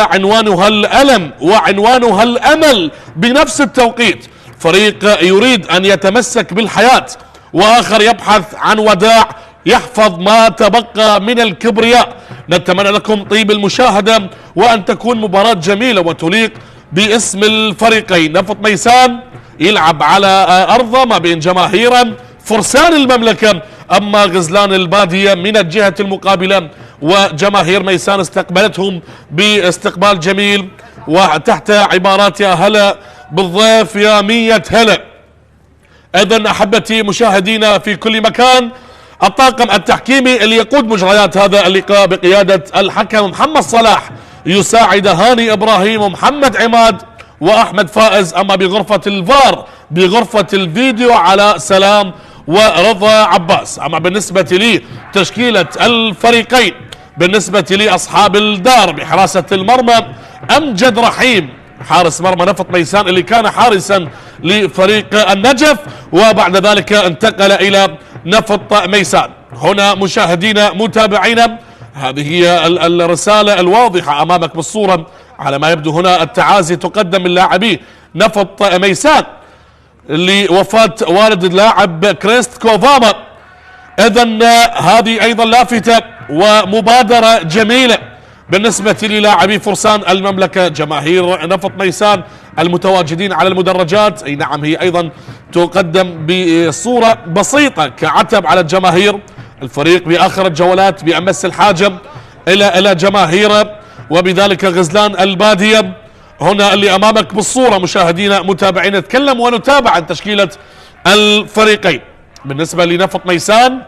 عنوانها الألم وعنوانها الأمل بنفس التوقيت. فريق يريد أن يتمسك بالحياة، وآخر يبحث عن وداع يحفظ ما تبقى من الكبرياء. نتمنى لكم طيب المشاهدة، وأن تكون مباراة جميلة وتليق باسم الفريقين. نفط ميسان يلعب على أرضه ما بين جماهيره فرسان المملكة، أما غزلان البادية من الجهة المقابلة وجماهير ميسان استقبلتهم باستقبال جميل، وتحت عبارات يا هلا بالضيف يا مية هلا. إذن أحبتي مشاهدينا في كل مكان، الطاقم التحكيمي اللي يقود مجريات هذا اللقاء بقيادة الحكم محمد صلاح، يساعد هاني إبراهيم ومحمد عماد وأحمد فائز. أما بغرفة الفار بغرفة الفيديو على سلام ورضا عباس. أما بالنسبة لي تشكيلة الفريقين، بالنسبة لي أصحاب الدار بحراسة المرمى أمجد رحيم حارس مرمى نفط ميسان اللي كان حارسا لفريق النجف، وبعد ذلك انتقل إلى نفط ميسان. هنا مشاهدينا متابعينا، هذه هي الرسالة الواضحة أمامك بالصورة. على ما يبدو هنا التعازي تقدم من لاعبي نفط ميسان لوفاة والد اللاعب كريست كوفاما. إذن هذه أيضا لافتة ومبادرة جميلة بالنسبة للاعبي فرسان المملكة، جماهير نفط ميسان المتواجدين على المدرجات. أي نعم، هي أيضا تقدم بصورة بسيطة كعتب على الجماهير. الفريق بآخر الجولات بأمس الحاجة إلى جماهيره، وبذلك غزلان البادية هنا اللي أمامك بالصورة. مشاهدينا متابعين نتكلم ونتابع عن تشكيلة الفريقين. بالنسبة لنفط ميسان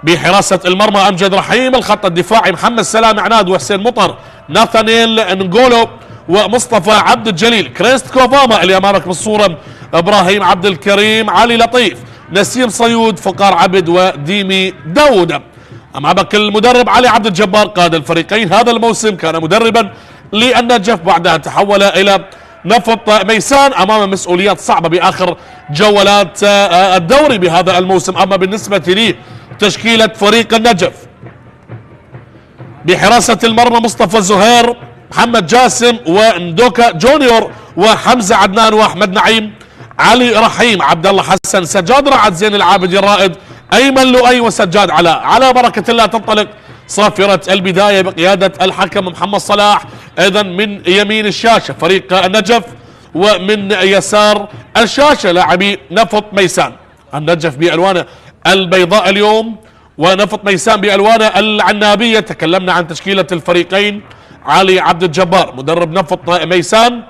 بحراسة المرمى أمجد رحيم، الخط الدفاعي محمد سلام عناد وحسين مطر، ناثانيل نغولو ومصطفى عبد الجليل، كريست كوفاما اللي أمامك بالصورة، إبراهيم عبد الكريم، علي لطيف، نسيم صيود، فقار عبد وديمي داود. أمامك المدرب علي عبد الجبار قاد الفريقين هذا الموسم، كان مدربا للنجف بعدها تحول إلى نفط ميسان أمام مسؤوليات صعبة بآخر جولات الدوري بهذا الموسم. أما بالنسبة لي تشكيلة فريق النجف بحراسة المرمى مصطفى زهير، محمد جاسم وندوكا جونيور وحمزة عدنان وأحمد نعيم، علي رحيم، عبد الله حسن، سجاد رعد، زين العابدي الرائد، أيمن لؤي وسجاد علاء. على بركة الله تنطلق صافرة البداية بقيادة الحكم محمد صلاح. إذا من يمين الشاشة فريق النجف، ومن يسار الشاشة لاعبي نفط ميسان. النجف بألوانه البيضاء اليوم، ونفط ميسان بألوانه العنابية. تكلمنا عن تشكيلة الفريقين، علي عبد الجبار مدرب نفط ميسان،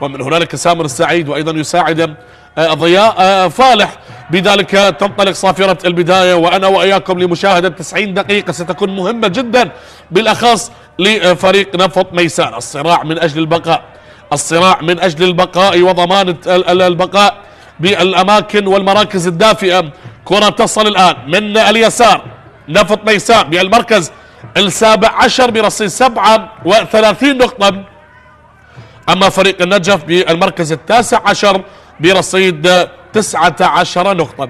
ومن هنالك سامر السعيد، وأيضا يساعد ضياء فالح. بذلك تنطلق صافرة البداية، وأنا وإياكم لمشاهدة 90 دقيقة ستكون مهمة جدا بالأخص لفريق نفط ميسان. الصراع من أجل البقاء، الصراع من أجل البقاء وضمان البقاء بالأماكن والمراكز الدافئة. كرة تصل الآن من اليسار، نفط ميسان بالمركز السابع عشر برصيد 37 نقطة، أما فريق النجف بالمركز التاسع عشر برصيد 19 نقطة.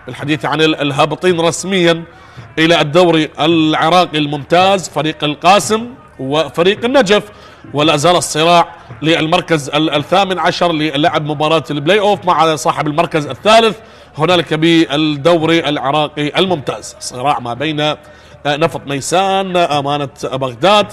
بالحديث عن الهابطين رسميا إلى الدوري العراقي الممتاز فريق القاسم وفريق النجف، ولا زال الصراع للمركز الثامن عشر للعب مباراة البلاي أوف مع صاحب المركز الثالث هنالك بالدوري العراقي الممتاز. صراع ما بين نفط ميسان، أمانة بغداد،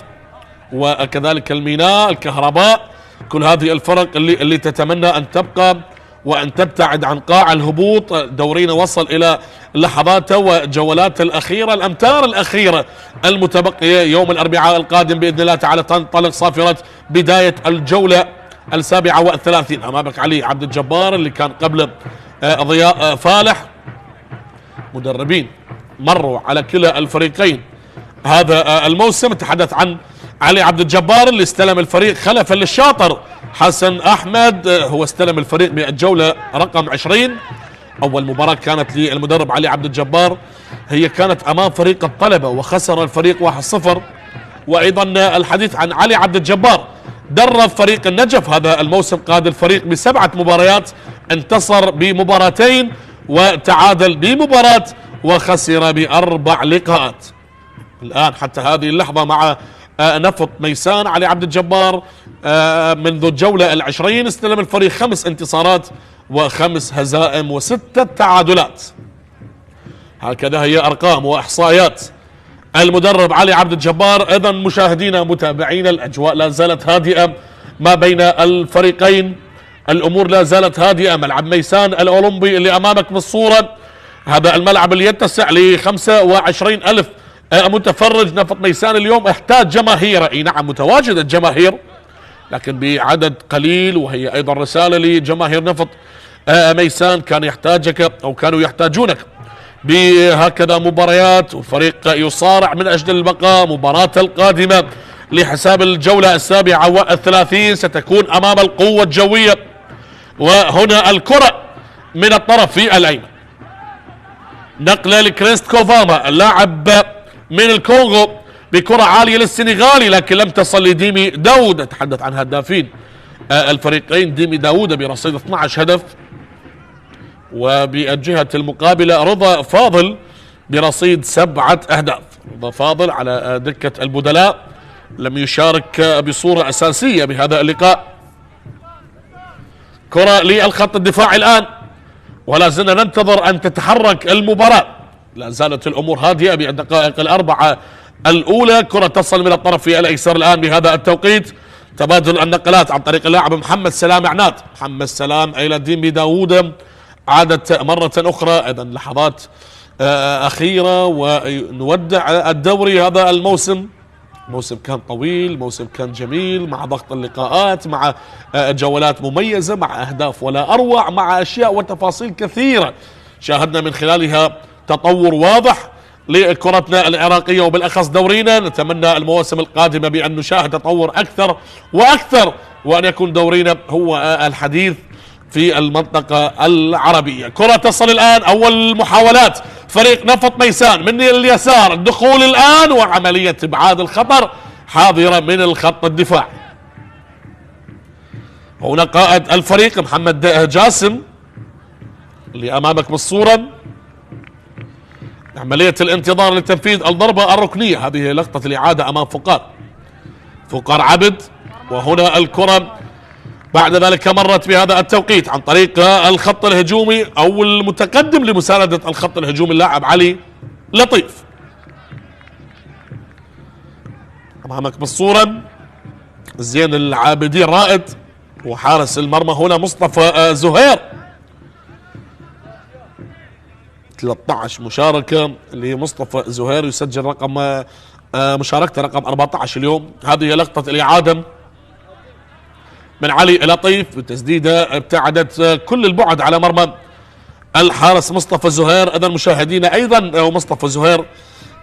وكذلك الميناء، الكهرباء، كل هذه الفرق اللي تتمنى أن تبقى وأن تبتعد عن قاع الهبوط. دورينا وصل إلى لحظاته وجولاته الأخيرة، الأمتار الأخيرة المتبقية. يوم الأربعاء القادم بإذن الله تعالى تنطلق صافرة بداية الجولة 37. أمامك علي عبد الجبار اللي كان قبل ضياء فالح، مدربين مروا على كلا الفريقين هذا الموسم. تحدث عن علي عبد الجبار اللي استلم الفريق خلفا للشاطر حسن أحمد، هو استلم الفريق بالجولة رقم 20. أول مباراة كانت للمدرب علي عبد الجبار هي كانت أمام فريق الطلبة وخسر الفريق 1-0. وأيضا الحديث عن علي عبد الجبار درب فريق النجف هذا الموسم، قاد الفريق ب7 مباريات، انتصر بمباراتين وتعادل بمباراة وخسر ب4 لقاءات. الآن حتى هذه اللحظة مع نفط ميسان. علي عبد الجبار منذ الجولة ال20 استلم الفريق 5 انتصارات و5 هزائم و6 تعادلات. هكذا هي أرقام وإحصائيات المدرب علي عبد الجبار. إذن مشاهدينا متابعينا الأجواء لا زالت هادئة ما بين الفريقين، الأمور لا زالت هادئة. ملعب ميسان الأولمبي اللي أمامك بالصورة، هذا الملعب اللي يتسع ل25,000 متفرج. نفط ميسان اليوم احتاج جماهير، اي نعم متواجدة الجماهير لكن بعدد قليل، وهي ايضا رسالة لجماهير نفط ميسان، كان يحتاجك او كانوا يحتاجونك بهكذا مباريات، والفريق يصارع من اجل البقاء. مباراة القادمة لحساب الجولة 37 ستكون امام القوة الجوية، وهنا الكرة من الطرف الايمن، نقلة لكريست كوفاما اللاعب من الكونغو بكرة عالية للسنغالي لكن لم تصل لديمي داود. اتحدث عن هدافين الفريقين، ديمي داود برصيد 12 هدف، وبالجهة المقابلة رضا فاضل برصيد 7 أهداف. رضا فاضل على دكة البدلاء لم يشارك بصورة أساسية بهذا اللقاء. كرة للخط الدفاعي الآن، ولا زلنا ننتظر أن تتحرك المباراة، لا زالت الأمور هادئة بالدقائق ال4 الأولى. كرة تصل من الطرف الأيسر الآن بهذا التوقيت، تبادل النقلات عن طريق اللاعب محمد سلام عناد. محمد سلام إلى ديمي داوود، عادت مرة أخرى. إذا لحظات أخيرة ونودع الدوري. هذا الموسم موسم كان طويل، موسم كان جميل، مع ضغط اللقاءات، مع جولات مميزة، مع أهداف ولا أروع، مع أشياء وتفاصيل كثيرة شاهدنا من خلالها تطور واضح لكرتنا العراقية وبالأخص دورينا. نتمنى المواسم القادمة بأن نشاهد تطور أكثر وأكثر، وأن يكون دورينا هو الحديث في المنطقة العربية. كرة تصل الآن، أول محاولات فريق نفط ميسان من اليسار، الدخول الآن وعملية إبعاد الخطر حاضرة من الخط الدفاعي. هنا قائد الفريق محمد جاسم اللي أمامك بالصورة، عملية الانتظار لتنفيذ الضربة الركنية. هذه لقطة الإعادة أمام فقار عبد، وهنا الكرة بعد ذلك مرت بهذا التوقيت عن طريق الخط الهجومي أو المتقدم لمساندة الخط الهجومي اللاعب علي لطيف. أمامك بالصورة زين العابدين رائد، وحارس المرمى هنا مصطفى زهير. 13 مشاركة لمصطفى زهير، يسجل رقم مشاركته رقم 14 اليوم. هذه لقطة الإعادة من علي لطيف بتسديدة ابتعدت كل البعد على مرمى الحارس مصطفى زهير. إذا مشاهدينا أيضا مصطفى زهير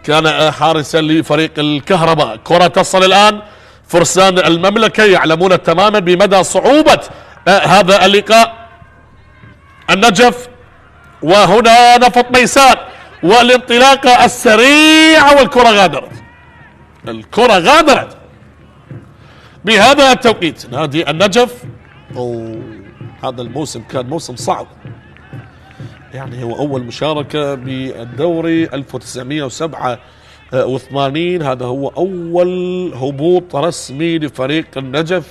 كان حارسا لفريق الكهرباء. كرة تصل الآن، فرسان المملكة يعلمون تماما بمدى صعوبة هذا اللقاء. النجف، وهنا نفط ميسان والانطلاقة السريعة، والكرة غادرت بهذا التوقيت. نادي النجف هذا الموسم كان موسم صعب، يعني هو أول مشاركة بالدوري 1987، هذا هو أول هبوط رسمي لفريق النجف،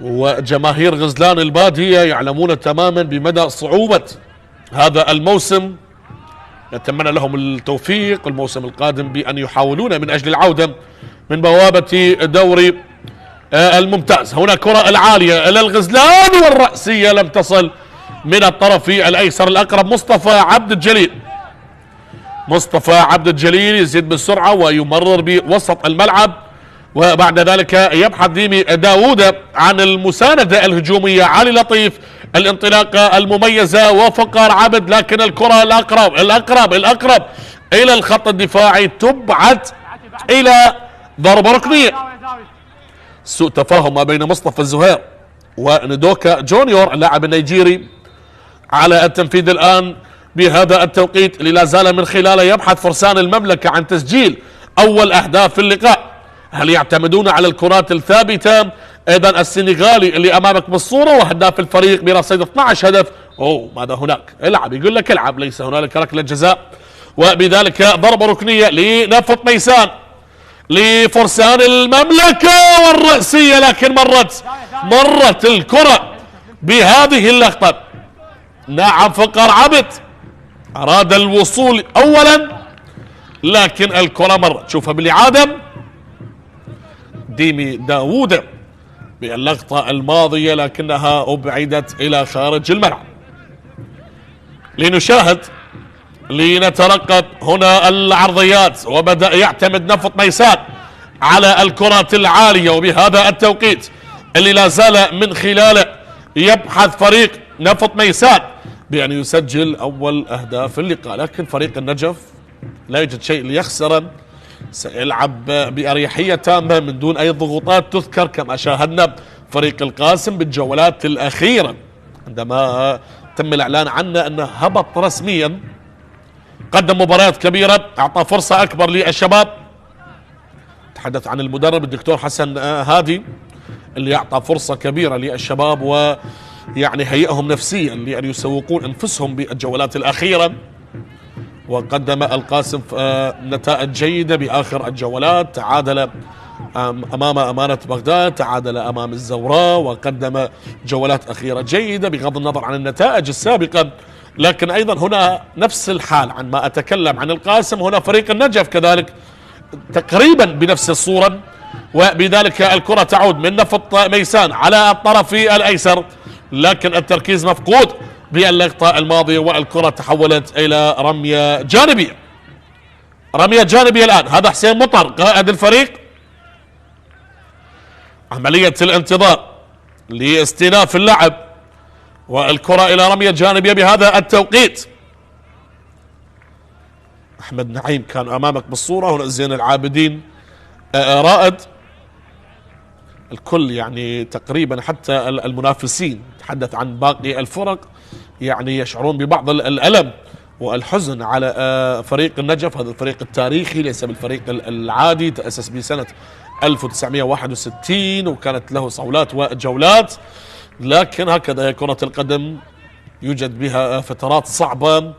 وجماهير غزلان البادية يعلمون تماما بمدى صعوبة هذا الموسم. نتمنى لهم التوفيق الموسم القادم بأن يحاولون من أجل العودة من بوابة الدوري الممتاز. هنا كرة العالية إلى الغزلان، والرأسية لم تصل من الطرف الأيسر الأقرب. مصطفى عبد الجليل يزيد بالسرعة ويمرر بوسط الملعب، وبعد ذلك يبحث ديمي داوود عن المساندة الهجومية. علي لطيف الانطلاقة المميزة وفقار عبد، لكن الكرة الأقرب إلى الخط الدفاعي تبعد إلى ضربة ركنية. سوء تفاهم ما بين مصطفى الزهير وندوكا جونيور اللاعب النيجيري على التنفيذ الآن بهذا التوقيت اللي لا زال من خلاله يبحث فرسان المملكة عن تسجيل أول أهداف في اللقاء. هل يعتمدون على الكرات الثابتة؟ ايضا السنغالي اللي امامك بالصورة وهداف الفريق برصيد 12 هدف. ماذا هناك؟ العب، يقول لك العب، ليس هنالك ركلة جزاء، وبذلك ضربة ركنية لنفط ميسان. لفرسان المملكة والرأسية، لكن مرت الكرة بهذه اللقطة. نعم فقر عبد أراد الوصول أولا، لكن الكرة مرت. شوفها بالإعادة ديمي داوود باللقطة الماضية، لكنها أبعدت إلى خارج الملعب. لنشاهد لنترقب هنا العرضيات، وبدأ يعتمد نفط ميسان على الكرات العالية، وبهذا التوقيت اللي لا زال من خلاله يبحث فريق نفط ميسان بأن يسجل أول أهداف اللقاء. لكن فريق النجف لا يوجد شيء ليخسره، سيلعب بأريحية تامة من دون أي ضغوطات تذكر، كما شاهدنا فريق القاسم بالجولات الأخيرة عندما تم الإعلان عنه أنه هبط رسميا. قدم مباريات كبيرة، أعطى فرصة أكبر للشباب. تحدث عن المدرب الدكتور حسن هادي اللي أعطى فرصة كبيرة للشباب، ويعني هيئهم نفسيا لأن يسوقون أنفسهم بالجولات الأخيرة. وقدم القاسم نتائج جيدة بآخر الجولات، تعادل أمام أمانة بغداد، تعادل أمام الزوراء، وقدم جولات أخيرة جيدة بغض النظر عن النتائج السابقة. لكن أيضا هنا نفس الحال عن ما أتكلم عن القاسم، هنا فريق النجف كذلك تقريبا بنفس الصورة، وبذلك الكرة تعود من نفط ميسان على الطرف الأيسر، لكن التركيز مفقود باللقطة الماضية، والكرة تحولت إلى رمية جانبية. رمية جانبية الآن، هذا حسين مطر قائد الفريق. عملية الانتظار لاستئناف اللعب، والكرة إلى رمية جانبية بهذا التوقيت. أحمد نعيم كان أمامك بالصورة، هنا زين العابدين رائد. الكل يعني تقريبا حتى المنافسين، تحدث عن باقي الفرق، يعني يشعرون ببعض الألم والحزن على فريق النجف. هذا الفريق التاريخي ليس بالفريق العادي، تأسس بسنة 1961 وكانت له صولات وجولات، لكن هكذا هي كرة القدم، يوجد بها فترات صعبة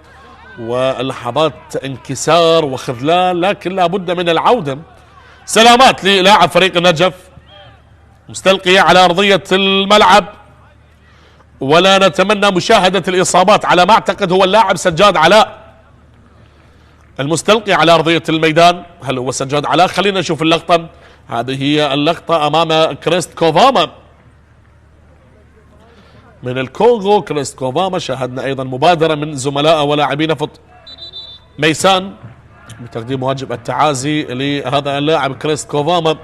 ولحظات انكسار وخذلان، لكن لا بد من العودة. سلامات للاعب فريق النجف، مستلقية على أرضية الملعب، ولا نتمنى مشاهدة الإصابات. على ما أعتقد هو اللاعب سجاد علاء المستلقي على أرضية الميدان. هل هو سجاد علاء؟ خلينا نشوف اللقطة. هذه هي اللقطة أمام كريست كوفاما من الكونغو. كريست كوفاما شاهدنا أيضا مبادرة من زملاء ولاعبي نفط ميسان بتقديم واجب التعازي لهذا اللاعب كريست كوفاما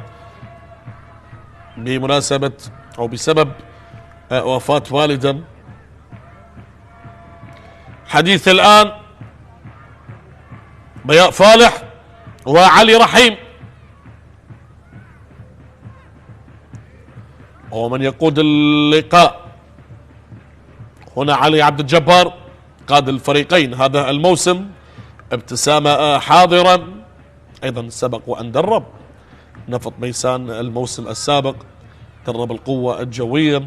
بمناسبة أو بسبب وفاة والده. حديث الآن ضياء فالح وعلي رحيم، ومن يقود اللقاء هنا علي عبد الجبار قاد الفريقين هذا الموسم. ابتسامة حاضرة، أيضا سبق وأن درب نفط ميسان الموسم السابق، درب القوة الجوية،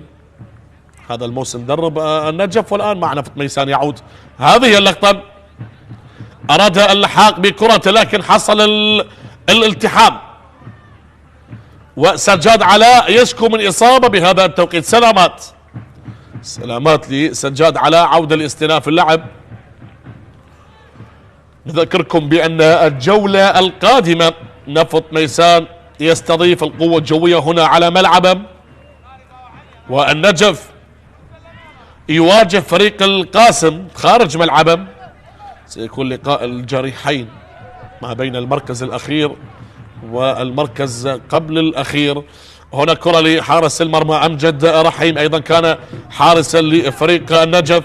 هذا الموسم درب النجف، والآن مع نفط ميسان يعود. هذه اللقطة أراد اللحاق بكرة لكن حصل الالتحام، وسجاد علاء يشكو من إصابة بهذا التوقيت. سلامات لسجاد علاء، عودة لاستئناف اللعب. نذكركم بأن الجولة القادمة نفط ميسان يستضيف القوة الجوية هنا على ملعبه، والنجف يواجه فريق القاسم خارج ملعبه. سيكون لقاء الجريحين ما بين المركز الأخير والمركز قبل الأخير. هنا كرة لحارس المرمى أمجد رحيم، أيضا كان حارسا لفريق النجف،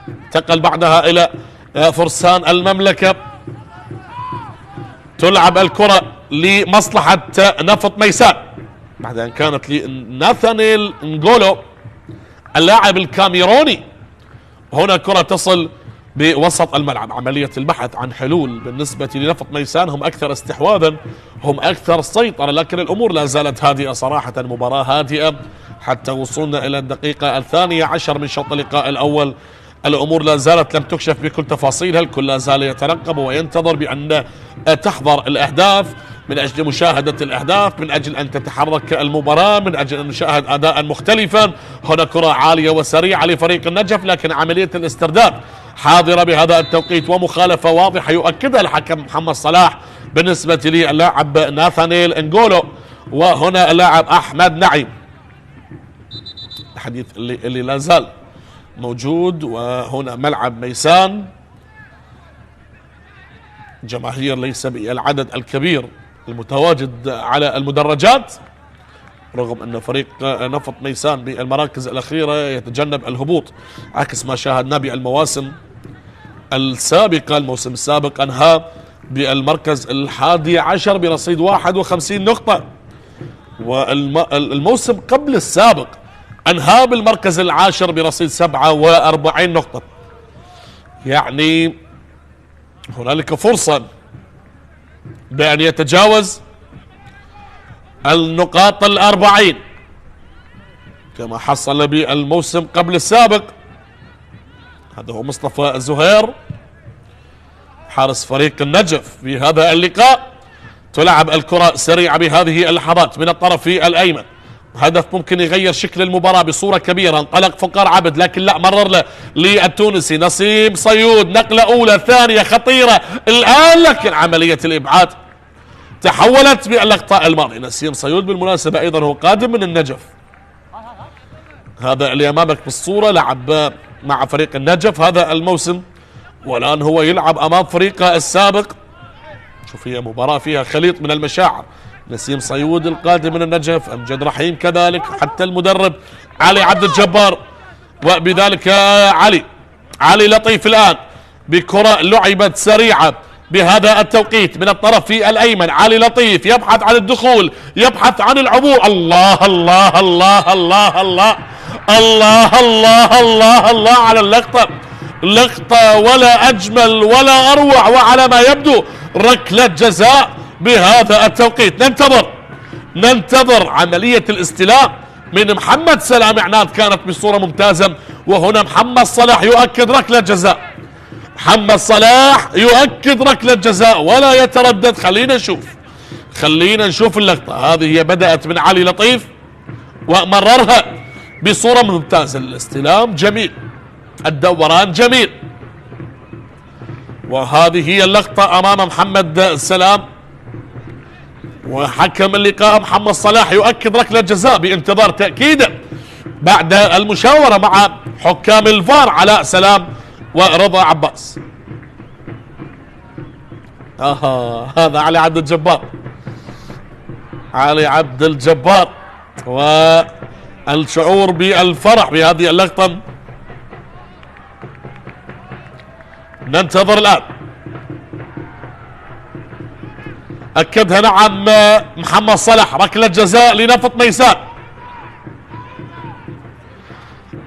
انتقل بعدها إلى فرسان المملكة. تلعب الكرة لمصلحة نفط ميسان بعد أن كانت لناثانيل نغولو اللاعب الكاميروني. هنا كرة تصل بوسط الملعب. عملية البحث عن حلول بالنسبة لنفط ميسان، هم أكثر استحواذا، هم أكثر سيطرة، لكن الأمور لا زالت هادئة صراحة. مباراة هادئة حتى وصلنا إلى الدقيقة 12 من شوط اللقاء الأول. الأمور لا زالت لم تكشف بكل تفاصيلها، الكل لا زال يترقب وينتظر بأن تحضر الأهداف من أجل مشاهدة الأهداف، من أجل أن تتحرك المباراة، من أجل أن نشاهد أداء مختلفا. هنا كرة عالية وسريعة لفريق النجف، لكن عملية الاسترداد حاضرة بهذا التوقيت، ومخالفة واضحة يؤكدها الحكم محمد صلاح بالنسبة للاعب ناثانيل انجولو، وهنا اللاعب أحمد نعيم. الحديث اللي لا زال موجود. وهنا ملعب ميسان، جماهير ليس بالعدد الكبير المتواجد على المدرجات، رغم أن فريق نفط ميسان بالمراكز الأخيرة يتجنب الهبوط عكس ما شاهدنا بالمواسم السابقة. الموسم السابق أنهى بالمركز 11 برصيد 51 نقطة، والموسم قبل السابق أنهى بالمركز 10 برصيد 47 نقطة. يعني هنالك فرصة بأن يتجاوز النقاط 40 كما حصل بالموسم قبل السابق. هذا هو مصطفى الزهير حارس فريق النجف في هذا اللقاء. تلعب الكرة سريعة بهذه اللحظات من الطرف الأيمن، هدف ممكن يغير شكل المباراة بصورة كبيرة. انطلق فقار عبد، لكن لا، مرر له للتونسي نسيم صيود، نقلة أولى ثانية خطيرة الآن، لكن عملية الإبعاد تحولت باللقطة الماضية. نسيم صيود بالمناسبة أيضا هو قادم من النجف، هذا اللي أمامك بالصورة لعب مع فريق النجف هذا الموسم، والآن هو يلعب أمام فريقه السابق. شوف، هي مباراة فيها خليط من المشاعر. نسيم صيود القادم من النجف، أمجد رحيم كذلك، حتى المدرب علي عبد الجبار، وبذلك علي لطيف الآن بكرة لعبت سريعة بهذا التوقيت من الطرف الأيمن. علي لطيف يبحث عن الدخول، يبحث عن العبور. الله الله الله الله الله الله الله الله الله على اللقطة، لقطة ولا أجمل ولا أروع، وعلى ما يبدو ركلة جزاء بهذا التوقيت. ننتظر عملية الاستلام من محمد سلام عناد، كانت بصورة ممتازة. وهنا محمد صلاح يؤكد ركلة جزاء، محمد صلاح يؤكد ركلة جزاء ولا يتردد. خلينا نشوف اللقطة هذه. هي بدأت من علي لطيف ومررها بصورة ممتازة، الاستلام جميل، الدوران جميل، وهذه هي اللقطة أمام محمد سلام. وحكم اللقاء محمد صلاح يؤكد ركلة جزاء بانتظار تأكيده بعد المشاورة مع حكام الفار علاء سلام ورضا عباس. هذا علي عبد الجبار، علي عبد الجبار، والشعور بالفرح بهذه اللقطة. ننتظر الآن، أكدها نعم محمد صلاح، ركلة جزاء لنفط ميسان،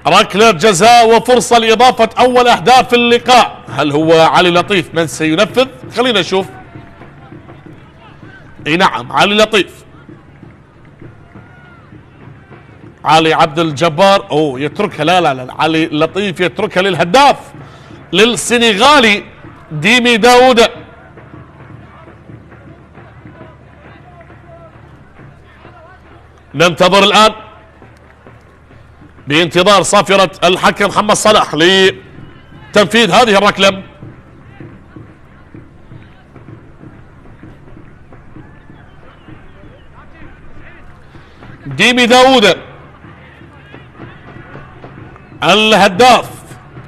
ركلة جزاء وفرصة لإضافة أول أهداف اللقاء. هل هو علي لطيف من سينفذ؟ خلينا نشوف. اي نعم، علي لطيف، علي عبد الجبار يتركها، لا علي لطيف يتركها للهداف للسنغالي ديمي داوود. ننتظر الآن بانتظار صافرة الحكم محمد صلاح لتنفيذ هذه الركلة. ديمي داوود الهداف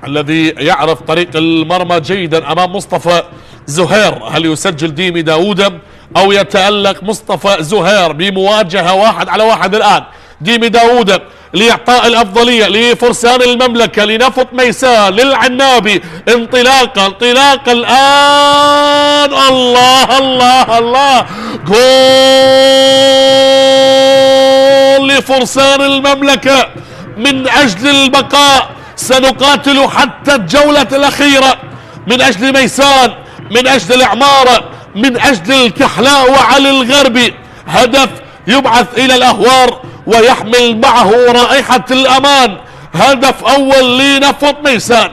الذي يعرف طريق المرمى جيدا أمام مصطفى زهير. هل يسجل ديمي داوود أو يتألق مصطفى زهير بمواجهة 1 على 1 الآن؟ ديمي داوود لإعطاء الأفضلية لفرسان المملكة لنفط ميسان للعنابي. انطلاقة الآن، الله الله الله، جول لفرسان المملكة من أجل البقاء. سنقاتل حتى الجولة الأخيرة من أجل ميسان، من أجل الإعمارة، من أجل الكحلاء وعلي الغربي. هدف يبعث إلى الأهوار ويحمل معه رائحة الأمان. هدف أول لنفط ميسان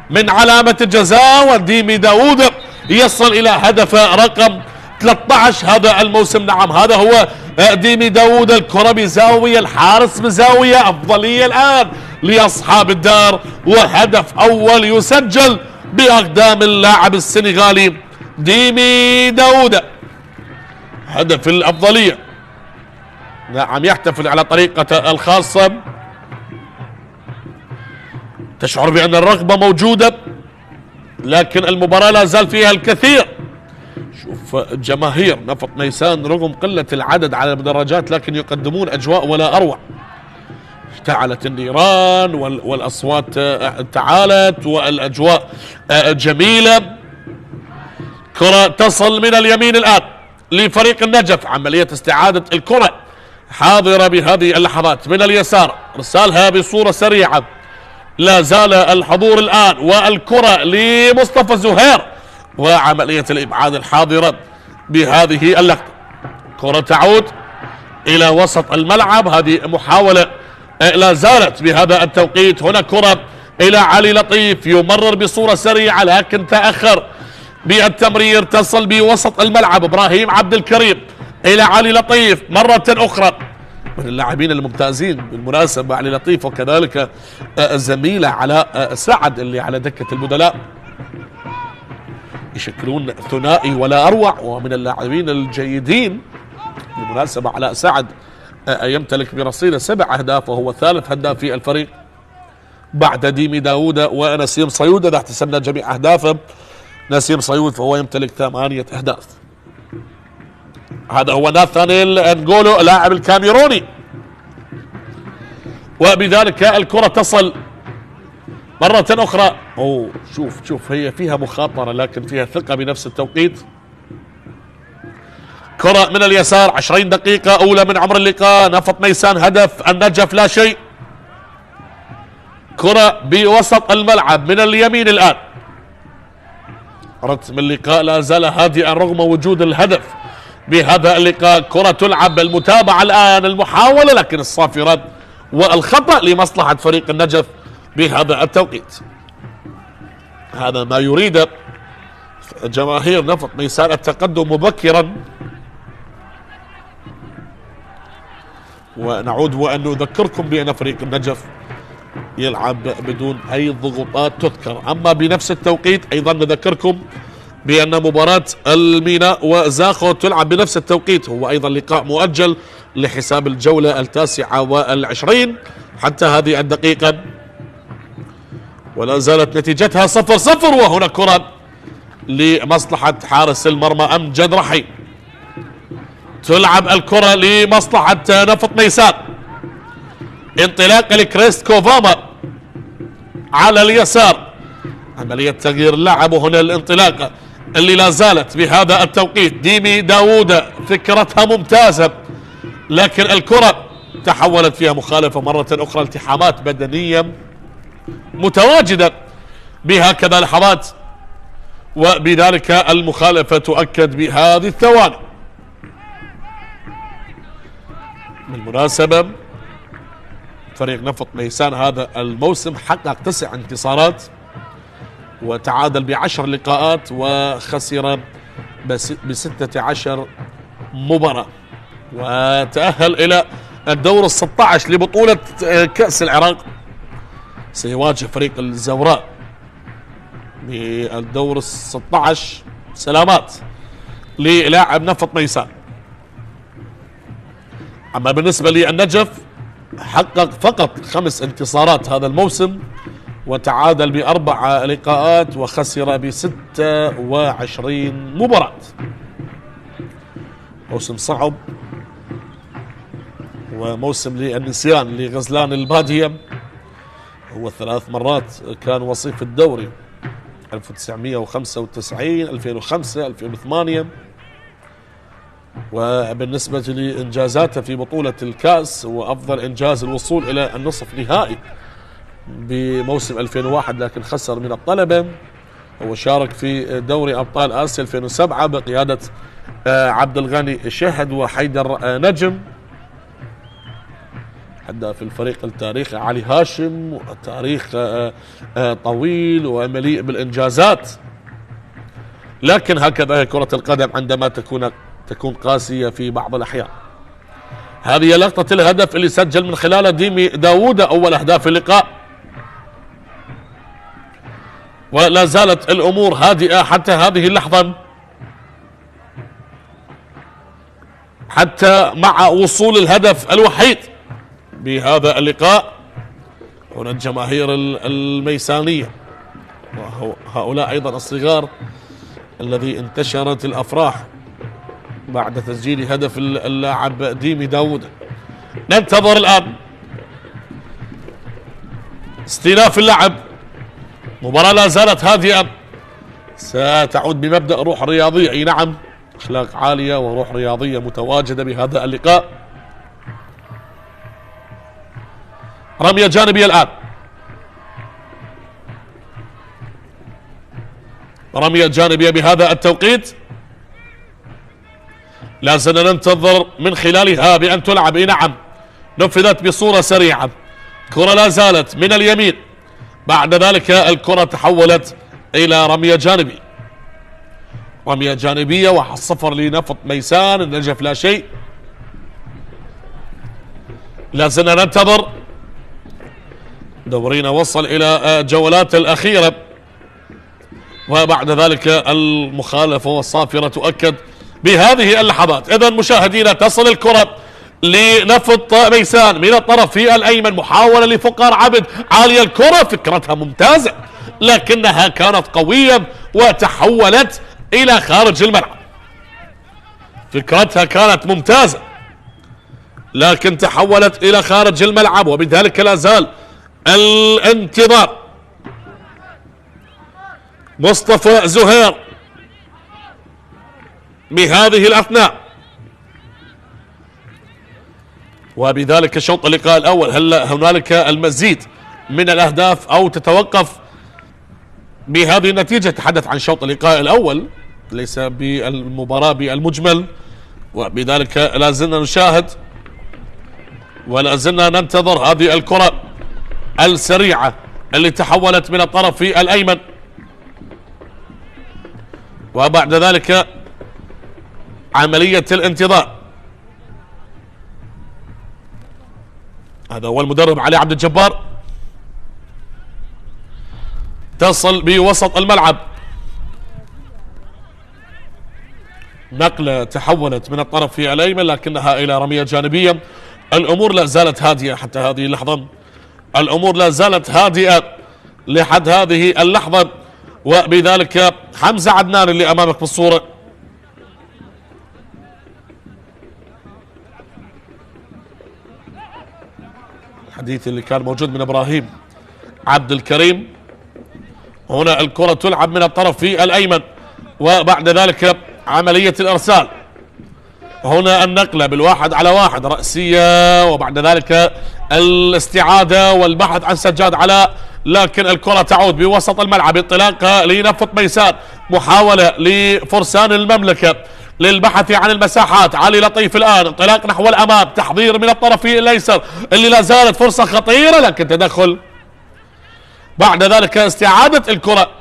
من علامة الجزاء، وديمي داوود يصل إلى هدف رقم 13 هذا الموسم. نعم هذا هو ديمي داوود. الكرة بزاوية، الحارس بزاوية، أفضلية الآن لأصحاب الدار، وهدف أول يسجل بأقدام اللاعب السنغالي ديمي داوود. هدف الأفضلية. نعم يحتفل على طريقته الخاصة. تشعر بأن الرغبة موجودة، لكن المباراة لا زال فيها الكثير. شوف جماهير نفط نيسان رغم قلة العدد على المدرجات لكن يقدمون أجواء ولا أروع. اشتعلت النيران والأصوات تعالت والأجواء جميلة. كرة تصل من اليمين الآن لفريق النجف. عملية استعادة الكرة حاضرة بهذه اللحظات من اليسار. ارسالها بصورة سريعة. لا زال الحضور الآن، والكرة لمصطفى زهير، وعملية الإبعاد الحاضرة بهذه اللقطة. كرة تعود إلى وسط الملعب. هذه محاولة لا زالت بهذا التوقيت. هنا كرة إلى علي لطيف، يمرر بصورة سريعة لكن تأخر بالتمرير. تصل بوسط الملعب. إبراهيم عبد الكريم إلى علي لطيف مرة أخرى، من اللاعبين الممتازين بالمناسبة علي لطيف، وكذلك زميله علاء سعد اللي على دكة البدلاء، يشكلون ثنائي ولا أروع، ومن اللاعبين الجيدين بالمناسبة. علاء سعد يمتلك برصيده 7 أهداف وهو ثالث هداف في الفريق بعد ديمي داوود ونسيم صيود. إذا احتسبنا جميع أهدافه نسيم صيود فهو يمتلك 8 أهداف. هذا هو ناثانيل انجولو اللاعب الكاميروني. وبذلك الكرة تصل مرة أخرى. شوف هي فيها مخاطرة لكن فيها ثقة بنفس التوقيت. كرة من اليسار. 20 دقيقة أولى من عمر اللقاء. نفط نيسان هدف، النجف لا شيء. كرة بوسط الملعب من اليمين الآن. رتم اللقاء لا زال هادئا رغم وجود الهدف بهذا اللقاء. كرة تلعب، المتابعة الآن، المحاولة لكن الصافرة والخطأ لمصلحة فريق النجف بهذا التوقيت. هذا ما يريد جماهير نفط نيسان، التقدم مبكرا. ونعود وأن نذكركم بأن فريق النجف يلعب بدون أي ضغوطات تذكر. أما بنفس التوقيت أيضا نذكركم بأن مباراة الميناء وزاخو تلعب بنفس التوقيت. هو أيضا لقاء مؤجل لحساب الجولة 29 حتى هذه الدقيقة، ولا زالت نتيجتها 0-0. وهنا كرة لمصلحة حارس المرمى أمجد رحيم. تلعب الكرة لمصلحة نفط نيسان. انطلاق لكريست كوفاما على اليسار. عملية تغيير اللاعب، وهنا الانطلاقة اللي لا زالت بهذا التوقيت. ديمي داوود فكرتها ممتازة لكن الكرة تحولت فيها مخالفة مرة أخرى. التحامات بدنية متواجدة بهكذا لحظات، وبذلك المخالفة تؤكد بهذه الثواني. بالمناسبة فريق نفط نيسان هذا الموسم حقق 9 انتصارات وتعادل ب10 لقاءات وخسر ب16 مباراة، وتأهل إلى الدور 16 لبطولة كأس العراق. سيواجه فريق الزوراء بالدور 16. سلامات للاعب نفط نيسان. أما بالنسبة للنجف حقق فقط 5 انتصارات هذا الموسم وتعادل ب4 لقاءات وخسر ب26 مباراة. موسم صعب وموسم للنسيان لغزلان البادية. هو 3 مرات كان وصيف الدوري: 1995 2005 2008. وبالنسبة لإنجازاته في بطولة الكأس هو أفضل إنجاز الوصول إلى النصف نهائي بموسم 2001 لكن خسر من الطلبة. هو شارك في دوري أبطال آسيا 2007 بقيادة عبد الغني شهد وحيدر نجم. هداف الفريق التاريخي علي هاشم، وتاريخ طويل ومليء بالإنجازات لكن هكذا هي كرة القدم عندما تكون قاسية في بعض الأحيان. هذه لقطة الهدف اللي سجل من خلاله ديمي داوود أول أهداف اللقاء، ولا زالت الأمور هادئة حتى هذه اللحظة، حتى مع وصول الهدف الوحيد بهذا اللقاء. هنا الجماهير الميسانية وهؤلاء أيضا الصغار الذي انتشرت الأفراح بعد تسجيل هدف اللاعب ديمي داوود. ننتظر الآن استئناف اللعب، مباراة لا زالت هادئة، ستعود بمبدأ روح رياضية، اي نعم، اخلاق عالية وروح رياضية متواجدة بهذا اللقاء. رمية جانبية الآن، رمية جانبية بهذا التوقيت، لا زلنا ننتظر من خلالها بأن تلعب، اي نعم، نفذت بصورة سريعة، كرة لا زالت من اليمين، بعد ذلك الكرة تحولت إلى رمية جانبية، رمية جانبية 1-0 لنفط ميسان، النجف لا شيء. لا زلنا ننتظر، دورينا وصل إلى جولات الأخيرة، وبعد ذلك المخالفة والصافرة تؤكد بهذه اللحظات. إذن مشاهدينا تصل الكرة لنفط ميسان من الطرف في الأيمن، محاولة لفقار عبد، عالية الكرة، فكرتها ممتازة لكنها كانت قوية وتحولت إلى خارج الملعب. فكرتها كانت ممتازة لكن تحولت إلى خارج الملعب، وبذلك لا زال الانتظار. مصطفى زهير بهذه الأثناء، وبذلك شوط اللقاء الأول، هل هنالك المزيد من الأهداف أو تتوقف بهذه النتيجة؟ تحدث عن شوط اللقاء الأول ليس بالمباراة بالمجمل، وبذلك لا زلنا نشاهد ولا زلنا ننتظر هذه الكرة السريعة اللي تحولت من الطرف في الأيمن، وبعد ذلك عملية الانتظار. هذا هو المدرب علي عبد الجبار، تصل بوسط الملعب، نقلة تحولت من الطرف في الأيمن لكنها إلى رمية جانبية. الأمور لا زالت هادئة حتى هذه اللحظة، الأمور لا زالت هادئة لحد هذه اللحظة، وبذلك حمزة عدنان اللي أمامك بالصورة، الحديث اللي كان موجود من إبراهيم عبد الكريم. هنا الكرة تلعب من الطرف في الأيمن، وبعد ذلك عملية الإرسال، هنا النقلة بالواحد على واحد رأسية، وبعد ذلك الاستعادة والبحث عن سجاد علاء، لكن الكرة تعود بوسط الملعب، انطلاقها لنفط ميسان، محاولة لفرسان المملكة للبحث عن المساحات. علي لطيف الآن انطلاق نحو الأمام، تحضير من الطرف الأيسر اللي لا زالت فرصة خطيرة لكن تدخل، بعد ذلك استعادة الكرة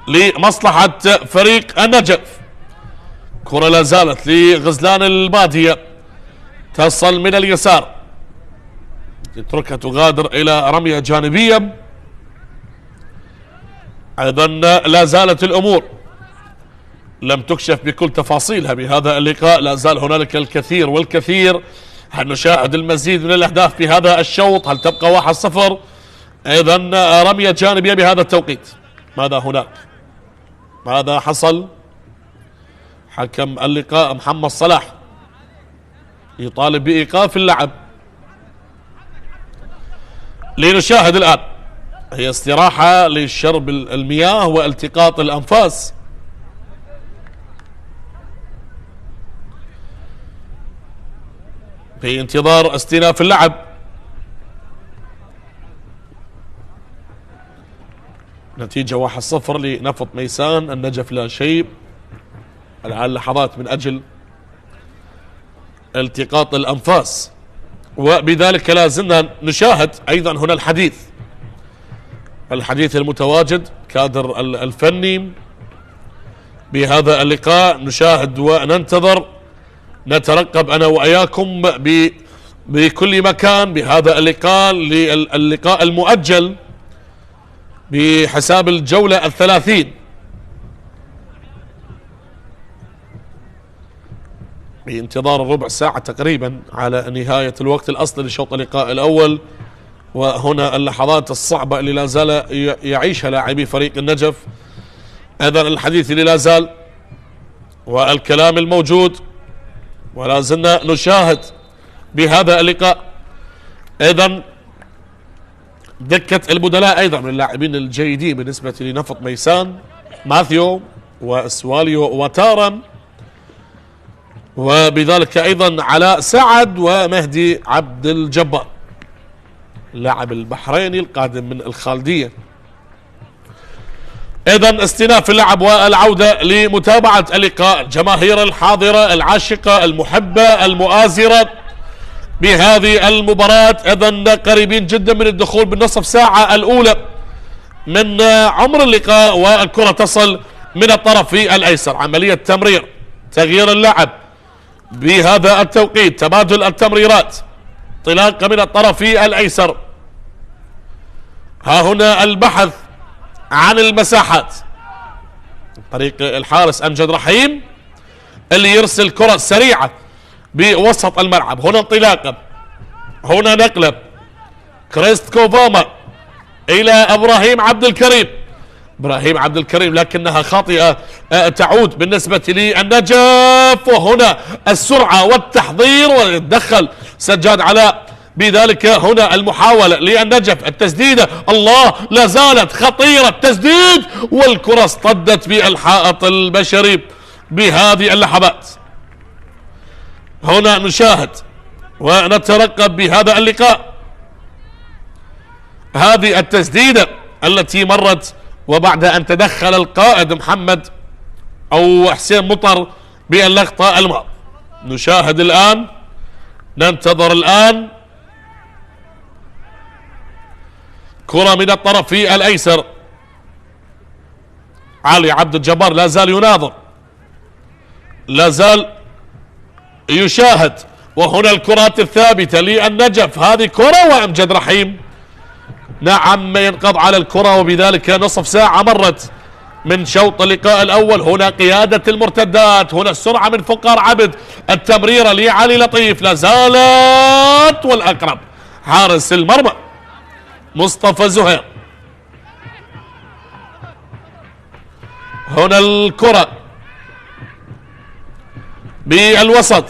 لمصلحة فريق النجف. كرة لا زالت لغزلان البادية، تصل من اليسار، تتركها تغادر إلى رمية جانبية. أيضا لا زالت الأمور لم تكشف بكل تفاصيلها بهذا اللقاء، لا زال هنالك الكثير والكثير. هل نشاهد المزيد من الأهداف في هذا الشوط؟ هل تبقى 1-0؟ إذا رمية جانبية بهذا التوقيت. ماذا هناك؟ ماذا حصل؟ حكم اللقاء محمد صلاح يطالب بإيقاف اللعب. لنشاهد الآن، هي استراحة لشرب المياه والتقاط الأنفاس. في انتظار استئناف اللعب. نتيجة 1-0 لنفط ميسان، النجف لا شيء. الآن لحظات من أجل التقاط الأنفاس، وبذلك لا زلنا نشاهد أيضا هنا الحديث المتواجد، كادر الفني بهذا اللقاء. نشاهد وننتظر، نترقب أنا وإياكم بكل مكان بهذا اللقاء المؤجل بحساب الجولة 30 بانتظار الربع ساعة تقريبا على نهاية الوقت الأصلي لشوط اللقاء الأول. وهنا اللحظات الصعبة اللي لا زال يعيشها لاعبي فريق النجف. إذن الحديث اللي لا زال والكلام الموجود، ولا زلنا نشاهد بهذا اللقاء. إذن دكة البدلاء أيضا من اللاعبين الجيدين بالنسبة لنفط ميسان، ماثيو وسواليو وتارم، وبذلك أيضا علاء سعد ومهدي عبد الجبار اللاعب البحريني القادم من الخالدية. إذن استئناف اللعب والعودة لمتابعة اللقاء. الجماهير الحاضرة العاشقة المحبة المؤازرة بهذه المباراة إذن قريبين جدا من الدخول بالنصف ساعة الأولى من عمر اللقاء، والكرة تصل من الطرف الأيسر. عملية تمرير، تغيير اللعب بهذا التوقيت، تبادل التمريرات، انطلاقة من الطرف الأيسر. ها هنا البحث عن المساحات طريق الحارس أمجد رحيم اللي يرسل كرة سريعة بوسط الملعب. هنا انطلاقة، هنا نقلة، كريست كوفاما إلى إبراهيم عبد الكريم. إبراهيم عبد الكريم لكنها خاطئة تعود بالنسبة للنجف. وهنا السرعة والتحضير، ويتدخل سجاد علاء بذلك. هنا المحاولة للنجف، التسديدة، الله لا زالت خطيرة، التسديد والكرة اصطدت بالحائط البشري بهذه اللحظات. هنا نشاهد ونترقب بهذا اللقاء هذه التسديدة التي مرت، وبعد أن تدخل القائد محمد أو حسين مطر باللقطة الماضية. نشاهد الآن، ننتظر الآن كرة من الطرف الأيسر. علي عبد الجبار لا زال يناظر، لا زال يشاهد. وهنا الكرات الثابتة للنجف، هذه كرة وأمجد رحيم نعم ينقض على الكرة. وبذلك نصف ساعة مرت من شوط اللقاء الأول. هنا قيادة المرتدات، هنا السرعة من فقار عبد، التمريرة لعلي لطيف لا زالت، والأقرب حارس المرمى مصطفى زهير. هنا الكرة بالوسط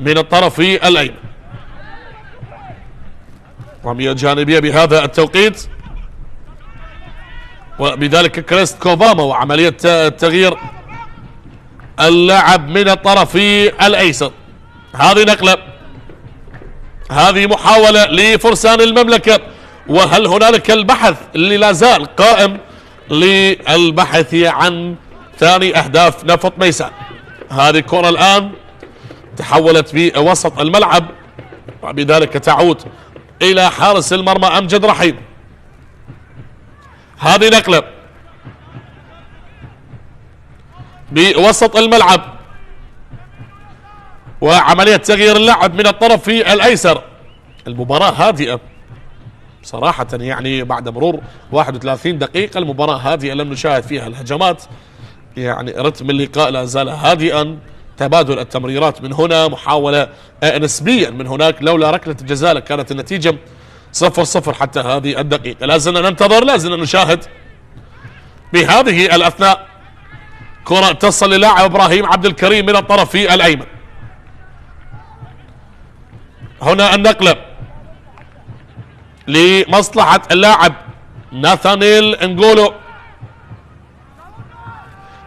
من الطرف الأيمن، رمية جانبية بهذا التوقيت، وبذلك كريست كوفاما وعملية تغيير اللعب من الطرف الأيسر. هذه نقلة، هذه محاولة لفرسان المملكة. وهل هنالك البحث اللي لا زال قائم للبحث عن ثاني أهداف نفط ميسان. هذه الكرة الآن تحولت بوسط الملعب، وبذلك تعود إلى حارس المرمى أمجد رحيم. هذه نقلة بوسط الملعب، وعملية تغيير اللعب من الطرف الأيسر. المباراة هادئة صراحة، يعني بعد مرور 31 دقيقة المباراة هادئة، لم نشاهد فيها الهجمات، يعني رتم اللقاء لا زال هادئا. تبادل التمريرات من هنا، محاولة نسبيا من هناك، لولا ركلة الجزاء كانت النتيجة 0-0 حتى هذه الدقيقة. لازلنا ننتظر، لازلنا نشاهد. بهذه الأثناء كرة تصل للاعب إبراهيم عبد الكريم من الطرف الأيمن. هنا النقلة لمصلحة اللاعب ناثانيل انجولو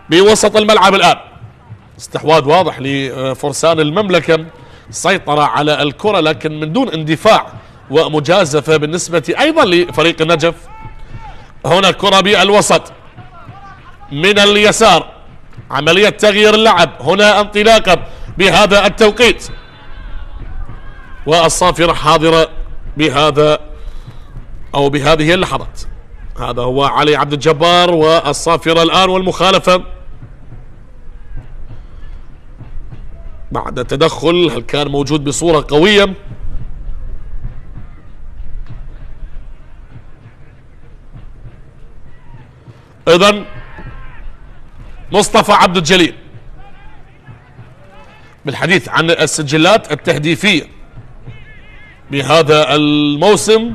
بوسط الملعب. الآن استحواذ واضح لفرسان المملكة، سيطرة على الكرة لكن من دون اندفاع ومجازفة بالنسبة أيضا لفريق النجف. هنا كرة بالوسط من اليسار، عملية تغيير اللعب. هنا انطلاقة بهذا التوقيت، والصافرة حاضرة بهذا أو بهذه اللحظات. هذا هو علي عبد الجبار والصافرة الآن والمخالفة بعد تدخل. هل كان موجود بصورة قوية؟ إذن مصطفى عبد الجليل بالحديث عن السجلات التهديفية بهذا الموسم.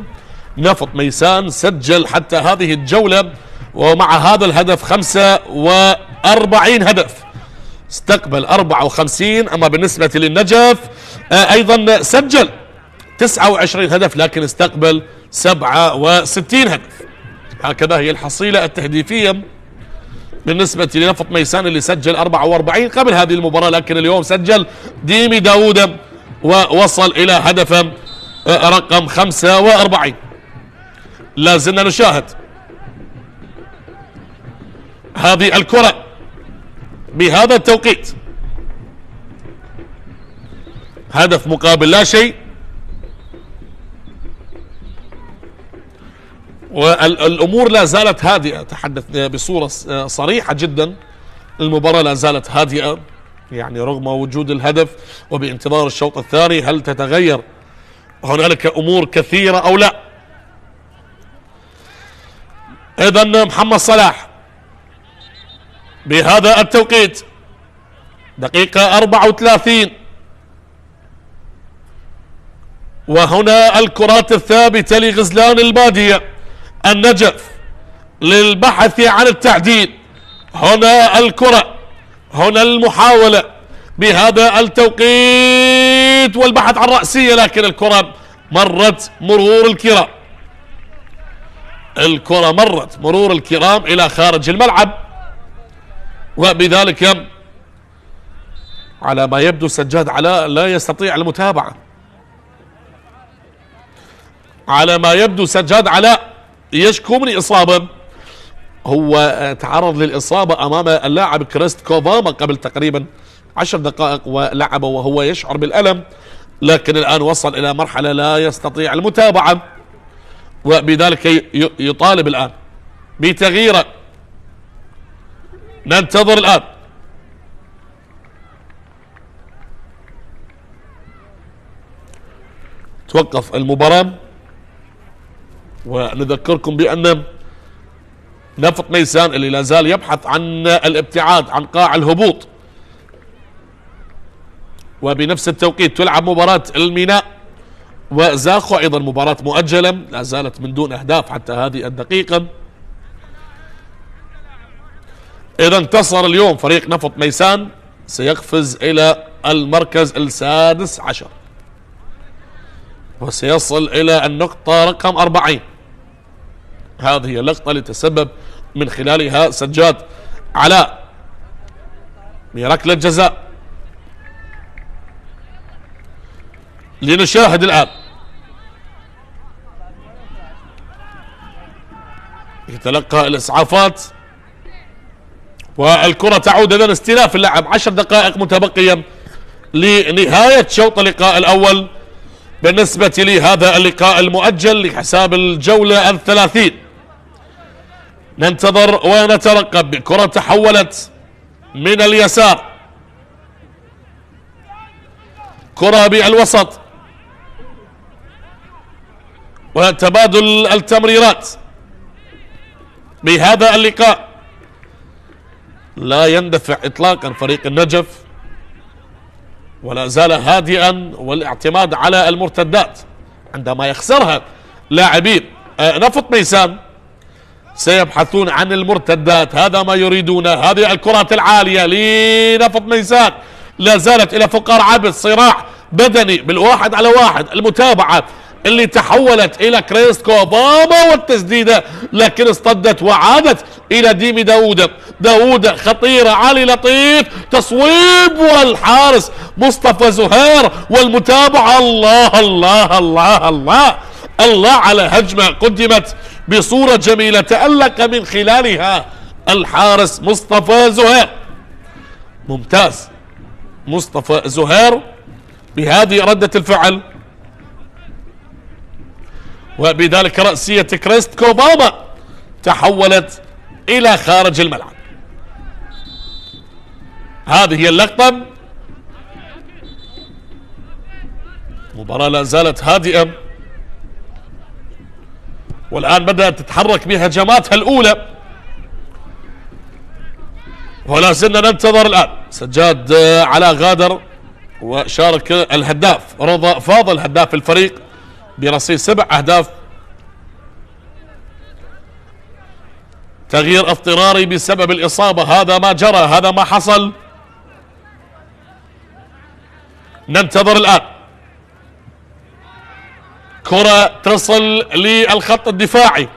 نفط ميسان سجل حتى هذه الجولة ومع هذا الهدف 45 هدف، استقبل 54. أما بالنسبة للنجف أيضا سجل 29 هدف لكن استقبل 67 هدف. هكذا هي الحصيلة التهديفية بالنسبة لنفط ميسان اللي سجل 44 قبل هذه المباراة، لكن اليوم سجل ديمي داوود ووصل إلى هدف رقم 45. لا زلنا نشاهد هذه الكرة بهذا التوقيت، هدف مقابل لا شيء، والأمور لا زالت هادئة. أتحدث بصورة صريحة جدا، المباراة لا زالت هادئة يعني رغم وجود الهدف وبانتظار الشوط الثاني. هل تتغير هنالك أمور كثيرة أو لا؟ إذن محمد صلاح بهذا التوقيت دقيقة 34 وهنا الكرات الثابتة لغزلان البادية النجف للبحث عن التعديل. هنا الكرة، هنا المحاولة بهذا التوقيت والبحث عن رأسية، لكن الكرة مرت مرور الكرام، الكرة مرت مرور الكرام إلى خارج الملعب، وبذلك على ما يبدو سجاد علاء لا يستطيع المتابعة. على ما يبدو سجاد علاء يشكو من إصابة، هو تعرض للإصابة أمام اللاعب كريست كوفاما قبل تقريبا 10 دقائق ولعب وهو يشعر بالألم، لكن الآن وصل إلى مرحلة لا يستطيع المتابعة، وبذلك يطالب الآن بتغييره. ننتظر الآن توقف المباراة، ونذكركم بأن نفط ميسان اللي لا زال يبحث عن الابتعاد عن قاع الهبوط، وبنفس التوقيت تلعب مباراة الميناء وزاخو أيضا مباراة مؤجلة لا زالت من دون أهداف حتى هذه الدقيقة. إذا انتصر اليوم فريق نفط ميسان سيقفز إلى المركز السادس عشر وسيصل إلى النقطة رقم 40. هذه هي اللقطة اللي تسبب من خلالها سجاد علاء بركلة جزاء. لنشاهد الآن يتلقى الإسعافات والكرة تعود. إذن استئناف اللعب، 10 دقائق متبقية لنهاية شوط اللقاء الأول بالنسبة لهذا اللقاء المؤجل لحساب الجولة 30. ننتظر ونترقب. الكرة تحولت من اليسار، كرة بالوسط وتبادل التمريرات بهذا اللقاء. لا يندفع اطلاقا فريق النجف ولا زال هادئا، والاعتماد على المرتدات عندما يخسرها لاعبين نفط ميسان سيبحثون عن المرتدات، هذا ما يريدونه. هذه الكرات العالية لنفط ميسان لا زالت الى فقار عبث، صراع بدني بالواحد على واحد، المتابعة اللي تحولت الى كريست كوفاما والتسديدة لكن اصطدت وعادت الى ديمي داوود خطيرة. علي لطيف تصويب والحارس مصطفى زهير والمتابعة. الله الله الله الله الله على هجمة قدمت بصورة جميلة تألق من خلالها الحارس مصطفى زهير. ممتاز مصطفى زهير بهذه ردة الفعل، وبذلك رأسية كريست كوفاما تحولت الى خارج الملعب. هذه هي اللقطة. مباراة لا زالت هادئة، والآن بدأت تتحرك بهجماتها الأولى، ولا زلنا ننتظر الآن. سجاد على غادر، وشارك الهداف رضا فاضل هداف الفريق برصيد 7 أهداف. تغيير اضطراري بسبب الإصابة، هذا ما جرى، هذا ما حصل. ننتظر الآن. كرة تصل للخط الدفاعي،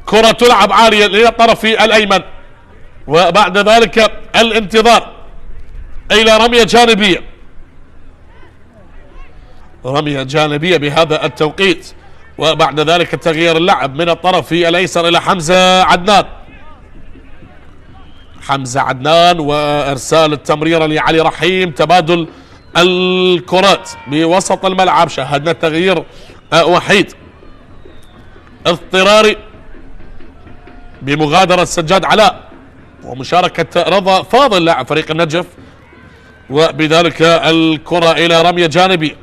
كرة تلعب عالية للطرف الأيمن، وبعد ذلك الانتظار إلى رمية جانبية. رمية جانبية بهذا التوقيت، وبعد ذلك تغيير اللعب من الطرف الأيسر إلى حمزة عدنان. حمزة عدنان وإرسال التمريرة لعلي رحيم، تبادل الكرات بوسط الملعب. شاهدنا تغيير وحيد اضطراري بمغادرة سجاد علاء ومشاركة رضا فاضل لاعب فريق النجف، وبذلك الكرة إلى رمية جانبية.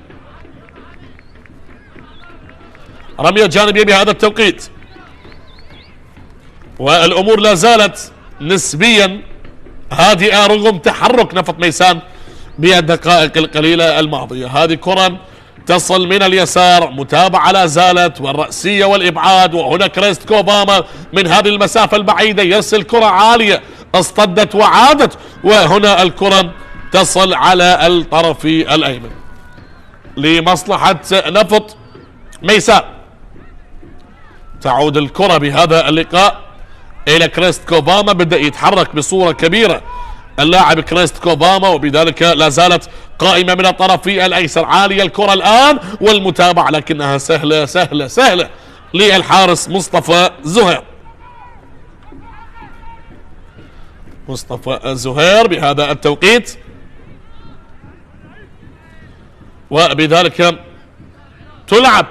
رمية جانبية بهذا التوقيت، والأمور لا زالت نسبيا هادئة رغم تحرك نفط ميسان بالدقائق القليلة الماضية. هذه كرة تصل من اليسار، متابعة لا زالت، والرأسية والإبعاد، وهنا كريست كوباما من هذه المسافة البعيدة يرسل كرة عالية، اصطدت وعادت، وهنا الكرة تصل على الطرف الأيمن لمصلحة نفط ميسان. تعود الكرة بهذا اللقاء إلى كريست كوباما، بدأ يتحرك بصورة كبيرة اللاعب كريست كوباما، وبذلك لا زالت قائمة من الطرف الأيسر. عالية الكرة الآن والمتابعة، لكنها سهلة سهلة سهلة للحارس مصطفى زهير. مصطفى زهير بهذا التوقيت، وبذلك تلعب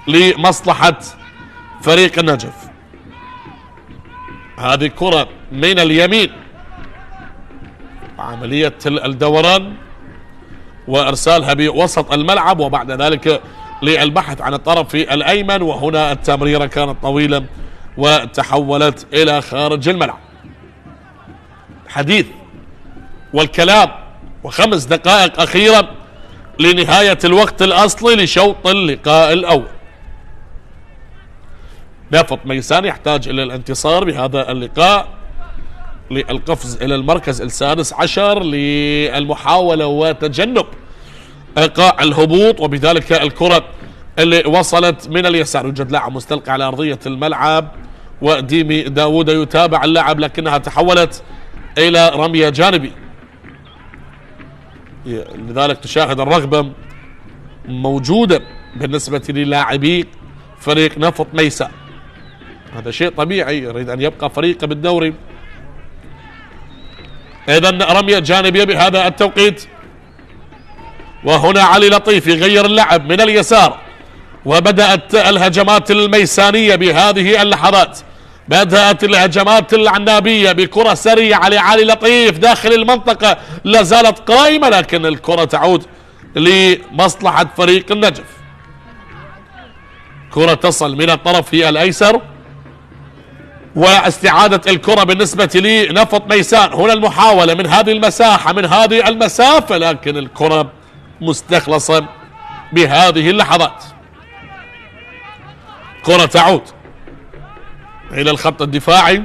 لمصلحة فريق النجف. هذه كرة من اليمين، عملية الدوران وارسالها بوسط الملعب، وبعد ذلك للبحث عن الطرف الايمن، وهنا التمريرة كانت طويلة وتحولت الى خارج الملعب. حديث والكلام و5 دقائق اخيرة لنهاية الوقت الاصلي لشوط اللقاء الاول. نفط ميسان يحتاج الى الانتصار بهذا اللقاء للقفز الى المركز السادس عشر، للمحاولة وتجنب ايقاع الهبوط. وبذلك الكرة اللي وصلت من اليسار، يوجد لاعب مستلقي على ارضية الملعب، وديمي داوود يتابع اللعب، لكنها تحولت الى رمية جانبي. لذلك تشاهد الرغبة موجودة بالنسبة للاعبي فريق نفط ميسان. هذا شيء طبيعي، يريد ان يبقى فريقه بالدوري. اذا رمية جانبية بهذا التوقيت، وهنا علي لطيف يغير اللعب من اليسار، وبدأت الهجمات الميسانية بهذه اللحظات. بدأت الهجمات العنابية بكرة سريعة لعلي لطيف داخل المنطقة، لا زالت قائمة، لكن الكرة تعود لمصلحة فريق النجف. كرة تصل من الطرف الأيسر، واستعادة الكرة بالنسبة لنفط ميسان. هنا المحاولة من هذه المساحة، من هذه المسافة، لكن الكرة مستخلصة بهذه اللحظات. كرة تعود إلى الخط الدفاعي،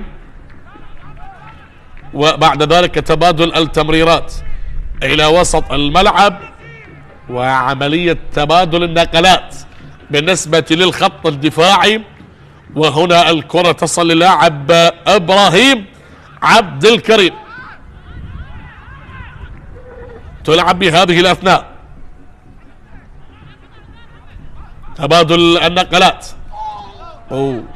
وبعد ذلك تبادل التمريرات إلى وسط الملعب، وعملية تبادل النقلات بالنسبة للخط الدفاعي. وهنا الكرة تصل للاعب إبراهيم عبد الكريم، تلعب بهذه الأثناء. تبادل النقلات،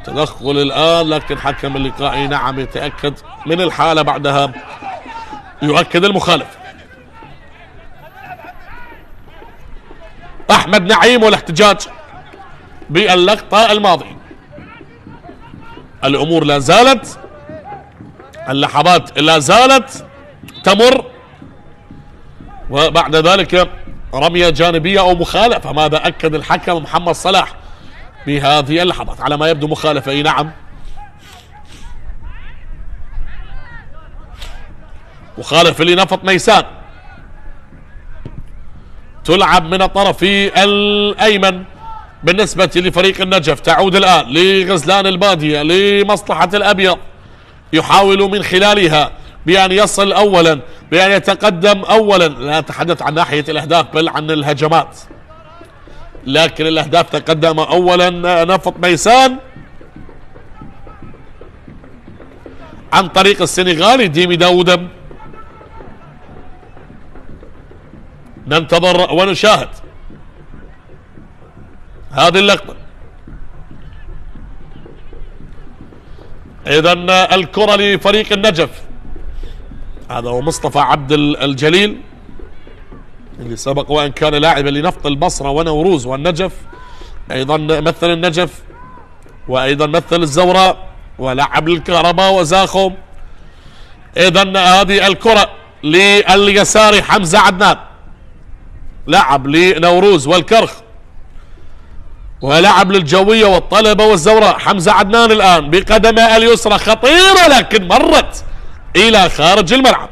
تدخل الآن، لكن حكم اللقاء نعم يتأكد من الحالة، بعدها يؤكد المخالف. أحمد نعيم والاحتجاج باللقطة الماضية. الأمور لا زالت، اللحظات لا زالت تمر، وبعد ذلك رمية جانبية أو مخالفة. ماذا أكد الحكم محمد صلاح بهذه اللحظات؟ على ما يبدو مخالفة. أي نعم، مخالفة لنفط ميسان، تلعب من الطرف الأيمن بالنسبة لفريق النجف. تعود الآن لغزلان البادية لمصلحة الأبيض، يحاول من خلالها بأن يصل أولا، بأن يتقدم أولا. لا أتحدث عن ناحية الأهداف بل عن الهجمات، لكن الأهداف تقدم أولا نفط ميسان عن طريق السنغالي ديمي داودم. ننتظر ونشاهد هذه اللقطة. إذا الكرة لفريق النجف، هذا هو مصطفى عبد الجليل اللي سبق وأن كان لاعبا لنفط البصرة ونوروز والنجف، أيضا مثل النجف وأيضا مثل الزوراء ولعب للكهرباء وزاخم. إذا هذه الكرة لليساري حمزة عدنان، لعب لنوروز والكرخ ولعب للجوية والطلبة والزوراء. حمزة عدنان الآن بقدمه اليسرى خطيرة لكن مرت إلى خارج الملعب،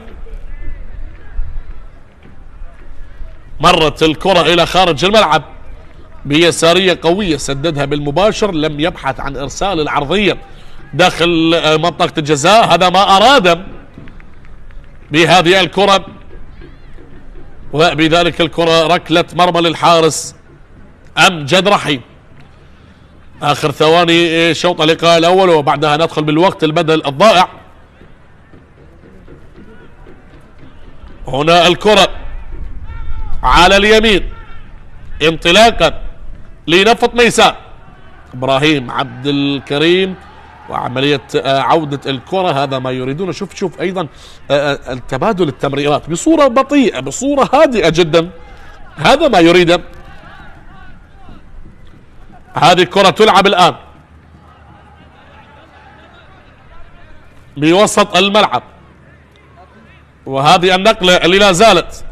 مرت الكرة إلى خارج الملعب بيسارية قوية، سددها بالمباشر، لم يبحث عن إرسال العرضية داخل منطقة الجزاء. هذا ما أراد بهذه الكرة، وبذلك الكرة ركلة مرمى للحارس أمجد رحيم. آخر ثواني شوط اللقاء الأول، وبعدها ندخل بالوقت البدل الضائع. هنا الكرة على اليمين انطلاقا لنفط ميسان، إبراهيم عبد الكريم، وعملية عودة الكرة. هذا ما يريدون. شوف أيضا التبادل التمريرات بصورة بطيئة، بصورة هادئة جدا، هذا ما يريده. هذه الكرة تلعب الآن بوسط الملعب، وهذه النقلة اللي لا زالت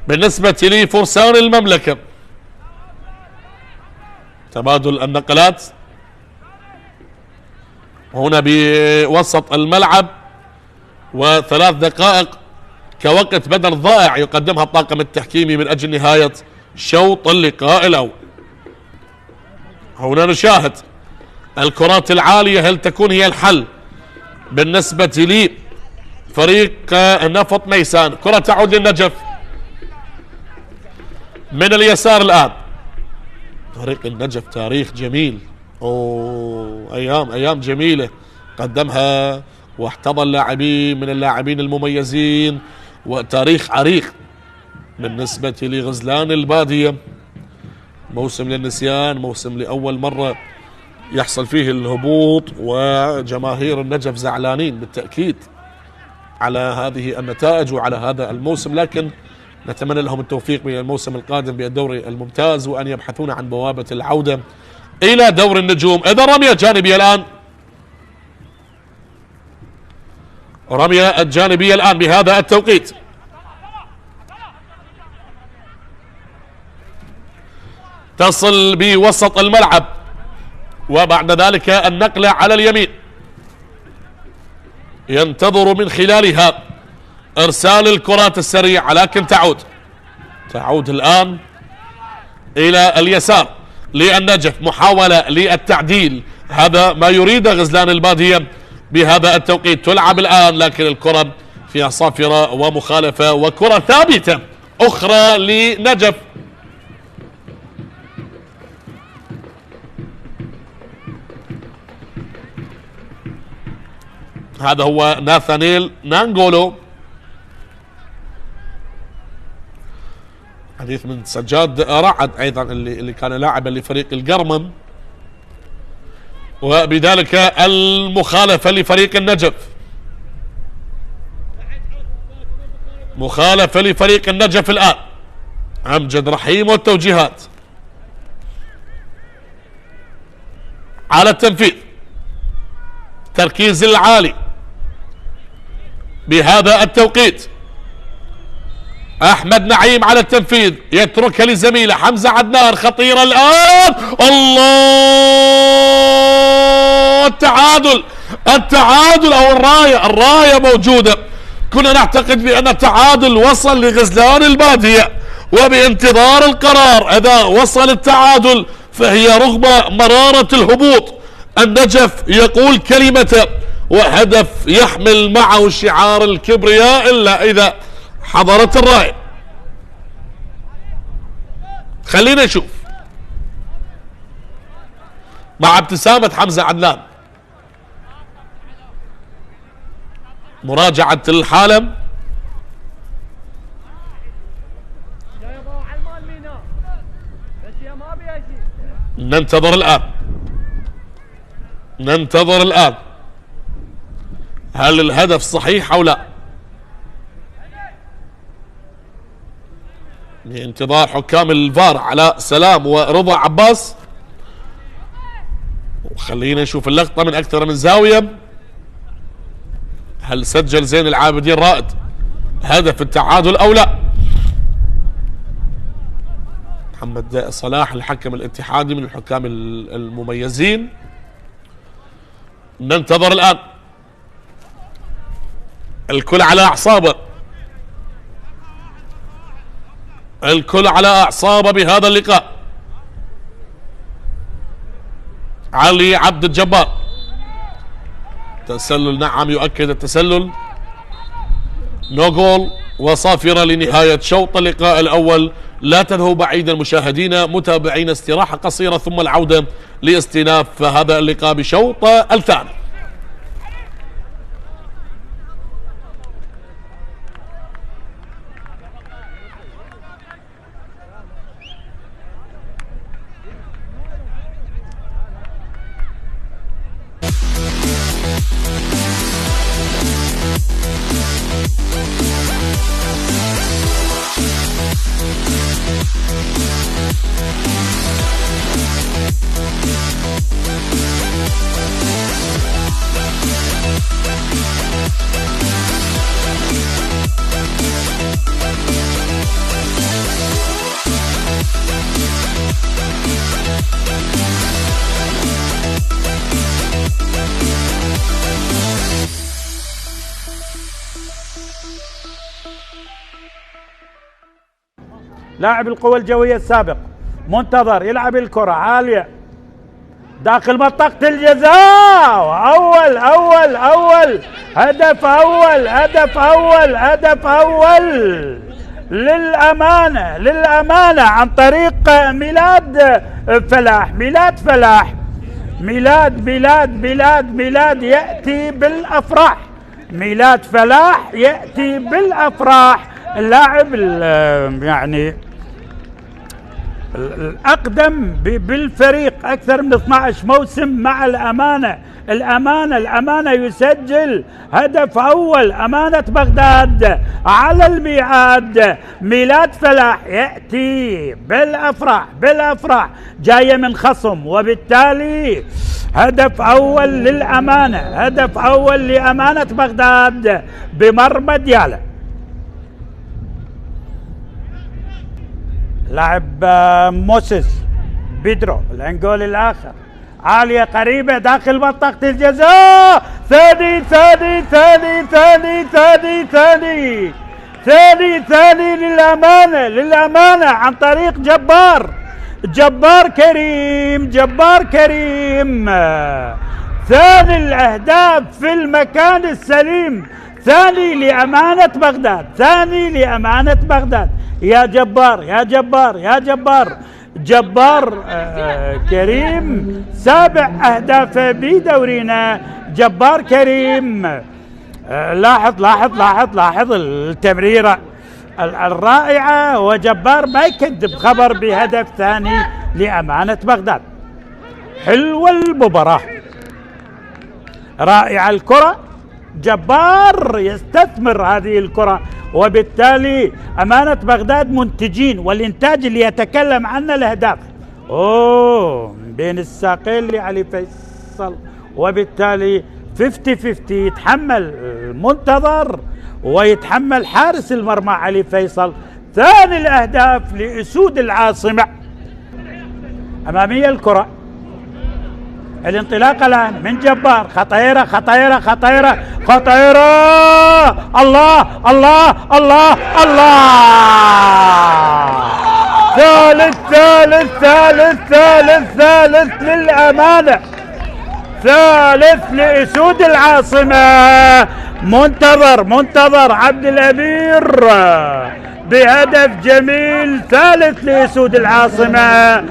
بالنسبة لفرسان المملكة. تبادل النقلات هنا بوسط الملعب، وثلاث دقائق كوقت بدل ضائع يقدمها الطاقم التحكيمي من أجل نهاية شوط اللقاء الأول. هنا نشاهد الكرات العالية، هل تكون هي الحل بالنسبة لفريق نفط ميسان؟ كرة تعود للنجف من اليسار الآن. فريق النجف تاريخ جميل، أيام جميلة قدمها واحتضن لاعبين من اللاعبين المميزين، وتاريخ عريق بالنسبة لغزلان البادية. موسم للنسيان، موسم لأول مرة يحصل فيه الهبوط، وجماهير النجف زعلانين بالتأكيد على هذه النتائج وعلى هذا الموسم، لكن نتمنى لهم التوفيق من الموسم القادم بالدوري الممتاز، وأن يبحثون عن بوابة العودة إلى دور النجوم. إذا رمية جانبية الآن، رمية الجانبية الآن بهذا التوقيت. تصل بوسط الملعب، وبعد ذلك النقلة على اليمين، ينتظر من خلالها إرسال الكرات السريعة، لكن تعود الآن إلى اليسار للنجف، محاولة للتعديل. هذا ما يريد غزلان البادية بهذا التوقيت. تلعب الآن لكن الكرة فيها صافرة ومخالفة، وكرة ثابتة أخرى لنجف. هذا هو ناثانيل نانغولو، حديث من سجاد رعد أيضا اللي كان لاعبا لفريق القرمم. وبذلك المخالفة لفريق النجف، مخالفة لفريق النجف الآن. أمجد رحيم والتوجيهات على التنفيذ، تركيز العالي بهذا التوقيت. أحمد نعيم على التنفيذ، يتركها لزميله حمزة عدنان، خطيرة الآن، الله، التعادل أو الراية موجودة. كنا نعتقد بأن التعادل وصل لغزلان البادية، وبانتظار القرار. إذا وصل التعادل فهي رغم مرارة الهبوط، النجف يقول كلمته، وهدف يحمل معه شعار الكبرياء إلا إذا حضرت الراية. خلينا نشوف مع ابتسامة حمزة عدنان مراجعة الحالة. ننتظر الآن هل الهدف صحيح أو لا، بانتظار حكام الفار على سلام ورضا عباس. وخلينا نشوف اللقطة من أكثر من زاوية. هل سجل زين العابدين رائد هدف التعادل أو لا؟ محمد صلاح الحكم الاتحادي من الحكام المميزين. ننتظر الآن، الكل على أعصابه، الكل على أعصابه بهذا اللقاء. علي عبد الجبار، تسلل، نعم يؤكد التسلل، نو جول وصافرة لنهاية شوط اللقاء الأول. لا تذهبوا بعيدا مشاهدينا، متابعين، استراحة قصيرة ثم العودة لاستئناف هذا اللقاء بشوط الثاني. لاعب القوى الجوية السابق منتظر، يلعب الكرة عالية داخل منطقة الجزاء، هدف أول للأمانة عن طريق ميلاد فلاح. ميلاد يأتي بالأفراح، ميلاد فلاح يأتي بالأفراح. اللاعب يعني الأقدم بالفريق أكثر من 12 موسم مع الأمانة يسجل هدف أول. أمانة بغداد على الميعاد. ميلاد فلاح يأتي بالأفراح جاية من خصم، وبالتالي هدف أول للأمانة، هدف أول لأمانة بغداد بمرمى ديالى. لاعب موسيس بيدرو الانجول الاخر، عالية قريبة داخل منطقة الجزاء، ثاني للأمانة عن طريق جبار كريم. ثاني الأهداف في المكان السليم، ثاني لأمانة بغداد. يا جبار كريم، 7 أهداف بدورنا. جبار كريم، لاحظ التمريرة الرائعة، وجبار ما يكذب خبر بهدف ثاني لأمانة بغداد. حلوة المباراة، رائعة الكرة، جبار يستثمر هذه الكرة وبالتالي أمانة بغداد منتجين، والإنتاج اللي يتكلم عنه الأهداف بين الساقين لعلي فيصل، وبالتالي 50-50 يتحمل المنتظر ويتحمل حارس المرمى علي فيصل. ثاني الأهداف لأسود العاصمة. أمامية الكرة، الانطلاق الآن من جبار، خطيرة خطيرة خطيرة خطيرة، الله الله الله الله، ثالث ثالث ثالث ثالث ثالث للأمانة، ثالث لأسود العاصمة. منتظر عبد الأمير بهدف جميل، ثالث لأسود العاصمة.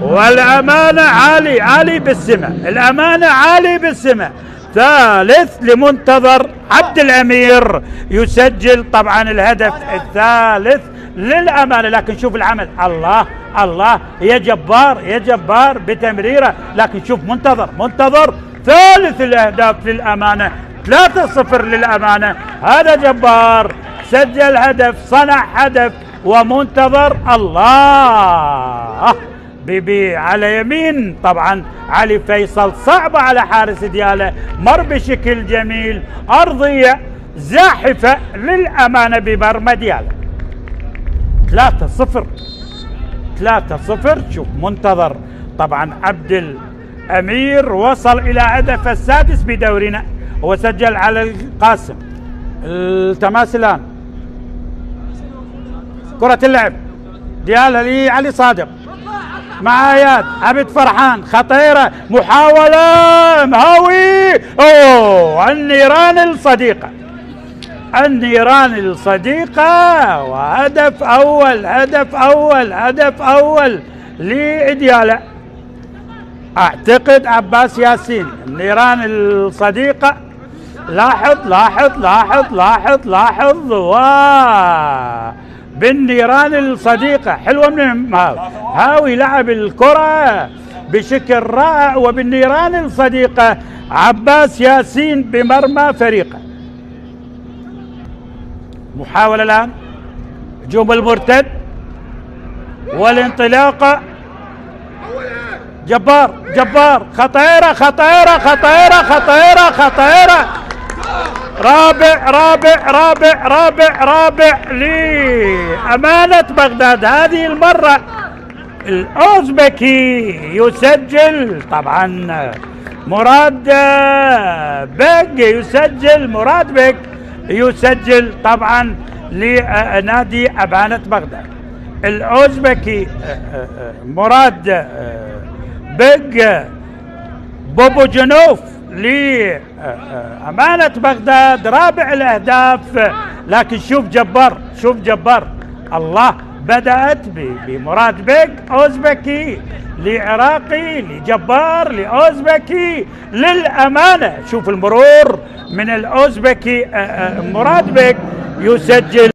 والأمانة عالي بالسماء، الأمانة عالي بالسماء. ثالث لمنتظر عبد الأمير، يسجل طبعا الهدف الثالث للأمانة. لكن شوف العمل، الله الله، يا جبار بتمريره. لكن شوف منتظر ثالث الأهداف للأمانة، 3-0 للأمانة. هذا جبار سجل هدف، صنع هدف، ومنتظر الله بيبي على يمين طبعا علي فيصل، صعبة على حارس دياله، مر بشكل جميل، أرضية زاحفة للأمانة بمرمى دياله. 3-0. شوف منتظر طبعا عبد الأمير وصل إلى هدف السادس بدورنا، وسجل على القاسم. التماس الآن، كرة اللعب دياله لعلي صادق مع اياد عبد فرحان، خطيرة، محاولة مهاوي، النيران الصديقة، وهدف أول لدياله. أعتقد عباس ياسين، النيران الصديقة. لاحظ بالنيران الصديقة، حلوة من هاوي، لعب الكرة بشكل رائع. وبالنيران الصديقة عباس ياسين بمرمى فريقه. محاولة الآن، هجوم المرتد والانطلاقة، جبار، خطيرة، رابع لأمانة بغداد. هذه المرة الأوزبكي يسجل، طبعا مراد بيك يسجل طبعا لنادي أمانة بغداد. الأوزبكي مراد بيك بوبو جنوف لأمانة بغداد، رابع الأهداف. لكن شوف جبار الله، بدأت بمراد بيك أوزبكي لعراقي لجبار لأوزبكي للأمانة. شوف المرور من الأوزبكي، مراد بيك يسجل.